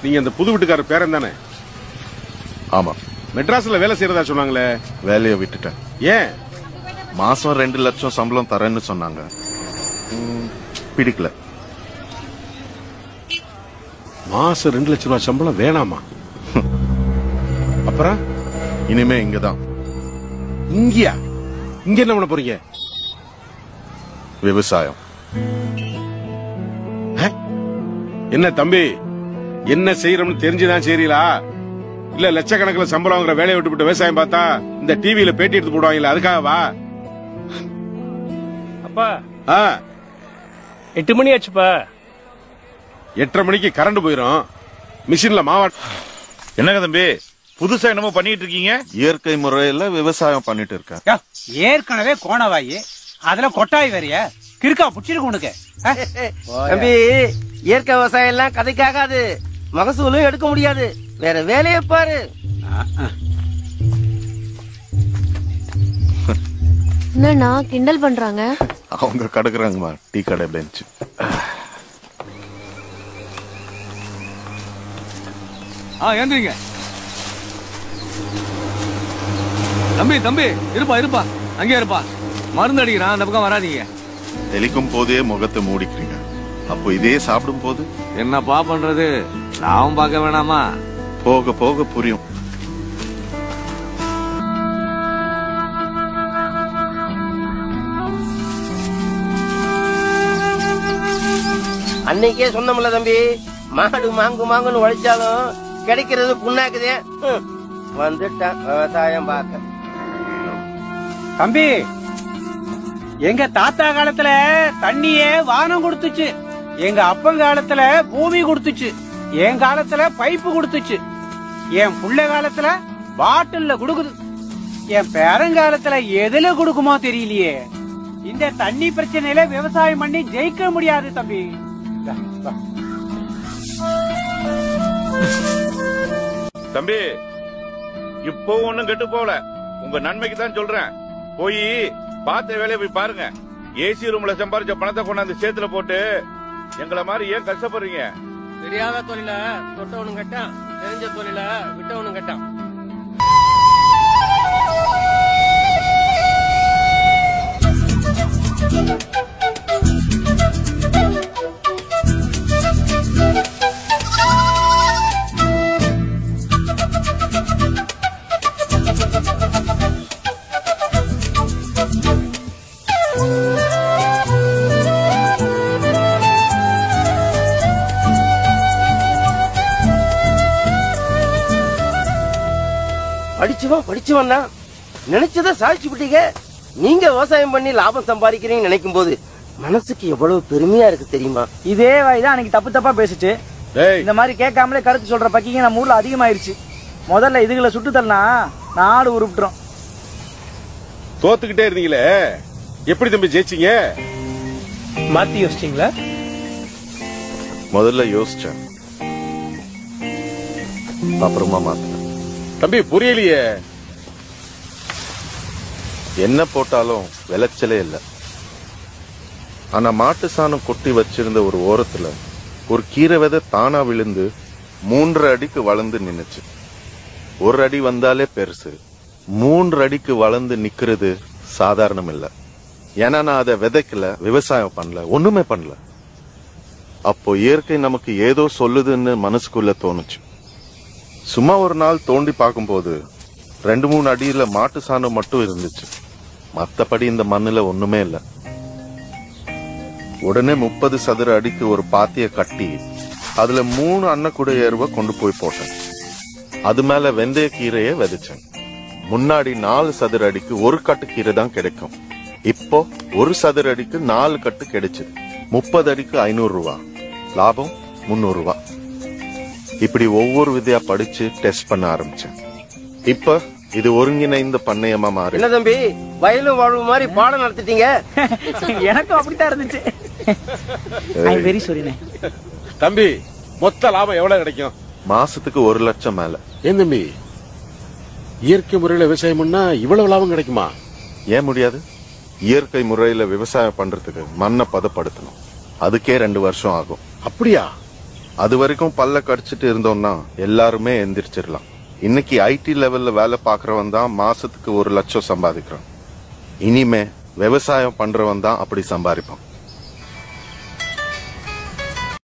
நீங்க அந்த புது வீட்டுக்காரர் பேரன் தானே? ஆமா. மெட்ராஸ்ல வேலை செய்யறதா சொன்னாங்களே? வேலையை விட்டுட்டேன். ஏன்? மாசம் 2 லட்சம் சம்பளம் தரேன்னு சொன்னாங்க. பிடிக்கல. மாசம் 2 லட்சம் ரூபாய் சம்பளம் வேணாமா? அப்புறம் இனிமே இங்கதான். இங்கயா? இங்க என்ன பண்ண போறீங்க? விவசாயம். என்ன தம்பி, என்ன செய்யறோம்னு தெரிஞ்சுதான் செய்றீங்களா? இல்ல லட்சக்கணக்கில் சம்பளம் வாங்குற வேலையை விட்டு விவசாயம் பார்த்தா இந்த டிவியில பேட்டி எடுத்து போடுவாங்கல்ல, அதுக்காகவா? அப்பா 8 மணி ஆச்சுப்பா. 8:30 மணிக்கு கரண்ட் போயிரும். மிஷின்ல மாவாட்ட. என்னங்க தம்பி புதுசா என்னமோ பண்ணிட்டு இருக்கீங்க? இயற்கை முறையில விவசாயம் பண்ணிட்டு இருக்கேன். ஏற்கனவே கோணவாயி, அதுல கொட்டாய் வேறியா? கிறுக்கா புடிச்சிருக்கு உனக்கு. தம்பி, இயற்கை விவசாயம் எல்லாம் கதைக்காகாது. மகசூலும் எடுக்க முடியாது. வேற வேலையை பாரு. என்னண்ணா கிண்டல் பண்றாங்க? அவங்க கடக்குறாங்கம்மா டீ கடை பெஞ்ச். ஏந்திரிங்க தம்பி. தம்பி இருப்பா அங்கே இருப்பா. மருந்து அடிக்கிறான், அந்த பக்கம் வராதீங்க. தெளிக்கும் போதே முகத்தை மூடிக்கிறீங்க. அப்போ இதே சாப்பிடும் போது என்னப்பா பண்றது? லாபம் பார்க்க வேணாமா? போக போக புரியும். அன்னைக்கே சொன்னோம்ல தம்பி, மாடு மாங்குன்னு உழைச்சாலும் கிடைக்கிறது புண்ணாக்குதே. வந்துட்டான் விவசாயம் பார்க்க. தம்பி, எங்க தாத்தா காலத்துல தண்ணியே வானம் கொடுத்துச்சு. எங்க அப்பன் காலத்துல பூமி கொடுத்துச்சு. என் காலத்துல பைப்பு கொடுத்துச்சு. என் புள்ள காலத்துல பாட்டில்ல கொடுக்குது. என் பேரங்காலத்துல எதுல கொடுக்குமோ தெரியலையே. இந்த தண்ணி பிரச்சனையில விவசாயம் பண்ணி ஜெயிக்க முடியாது தம்பி. தம்பி இப்போ ஒண்ணும் கெட்டு போகல. உங்க நன்மைக்கு தான் சொல்றேன். போய் பார்த்த வேலையை போய் பாருங்க. ஏசி ரூம்ல சம்பாரிச்ச பணத்தை கொண்டாந்து சேத்துல போட்டு எங்களை மாதிரி ஏன் கஷ்டப்படுறீங்க? தெரியாத தொழில தொட்டவனும் கேட்டான், தெரிஞ்ச தொழில விட்டவனும் கேட்டான். படிச்சவன் தான் நினைச்சத சாதிச்சு விட்டீங்க. நீங்க விவசாயம் பண்ணி லாபம் சம்பாதிக்கிறீங்க நினைக்கும் போது மனசுக்கு எவ்வளவு பெருமையா இருக்கு தெரியுமா? இதே வாய்தான் அன்னைக்கு தப்பு தப்பா பேசிட்டு இந்த மாதிரி கேட்காமலே கருத்து சொல்ற பக்கிங்க நம்ம ஊர்ல அதிகமாயிருச்சு. முதல்ல இதுகளை சுட்டு தள்ளனா நாடு உருப்பிட்டுரும். தோத்துக்கிட்டே இருந்தீங்களே, எப்படி தம்பி ஜெயிச்சீங்க? மாத்தி யோசிச்சீங்களா? முதல்ல யோசிச்சேன், அப்புறமா மாத்தினேன். தம்பி புரியலையே. என்ன போட்டாலும் விளைச்சலே இல்ல. ஆனா மாட்டு சாணம் கொட்டி வச்சிருந்த ஒரு ஓரத்துல ஒரு கீரை விதை தானா விழுந்து 3 அடிக்கு வளர்ந்து நின்னுச்சு. 1 அடி வந்தாலே பெருசு. 3 அடிக்கு வளர்ந்து நிக்கிறது சாதாரணம் இல்ல. ஏன்னா நான் அதை விதைக்கல, விவசாயம் பண்ணல, ஒண்ணுமே பண்ணல. அப்போ இயற்கை நமக்கு ஏதோ சொல்லுதுன்னு மனசுக்குள்ள தோணுச்சு. சும்மா ஒரு நாள் தோண்டி பார்க்கும்போது 2-3 அடியில மாட்டு சாணம் மட்டும் இருந்துச்சு. மத்தபடி இந்த மண்ணுல ஒண்ணுமே இல்ல. உடனே 30 சதுர அடிக்கு ஒரு பாத்திய கட்டி அதுல 3 அன்னக்குடை எருவை கொண்டு போய் போட்டேன். அது மேல வெந்தய கீரையை விதைச்சேன். முன்னாடி 4 சதுர அடிக்கு ஒரு கட்டு கீரை தான் கிடைக்கும். இப்போ 1 சதுர அடிக்கு 4 கட்டு கிடைச்சது. 30 அடிக்கு 500 ரூபாய் லாபம், 300 ரூபாய். இப்படி ஒவ்வொரு விதையா படிச்சு டெஸ்ட் பண்ண ஆரம்பிச்சேன். இப்ப இது ஒருங்கிணைந்த பண்ணையமா மாறி. என்ன தம்பி, வயலும் வாழ்வு மாதிரி பாடம் நடத்திட்டீங்க? எனக்கும் அப்படித்தான் இருந்துச்சு. வெரி சாரி தம்பி, மொத்த லாபம் எவ்வளவு கிடைக்கும்? மாசத்துக்கு 1 லட்சம் மேல. ஏன் தம்பி, இயற்கை முறையில விவசாயம் பண்ணா இவ்வளவு லாபம் கிடைக்குமா? ஏன் முடியாது? இயற்கை முறையில விவசாயம் பண்றதுக்கு மண்ணை பதப்படுத்தணும். அதுக்கே 2 வருஷம் ஆகும். அப்படியா? அது வரைக்கும் பல்ல கடிச்சிட்டு இருந்தோம்னா எல்லாருமே எந்திரிச்சிடலாம். இன்னைக்கு ஐடி லெவல்ல வேலை பாக்குறவன் தான் மாசத்துக்கு 1 லட்சம் சம்பாதிக்கிறான். இனிமே விவசாயம் பண்றவன் தான் அப்படி சம்பாதிப்பான்.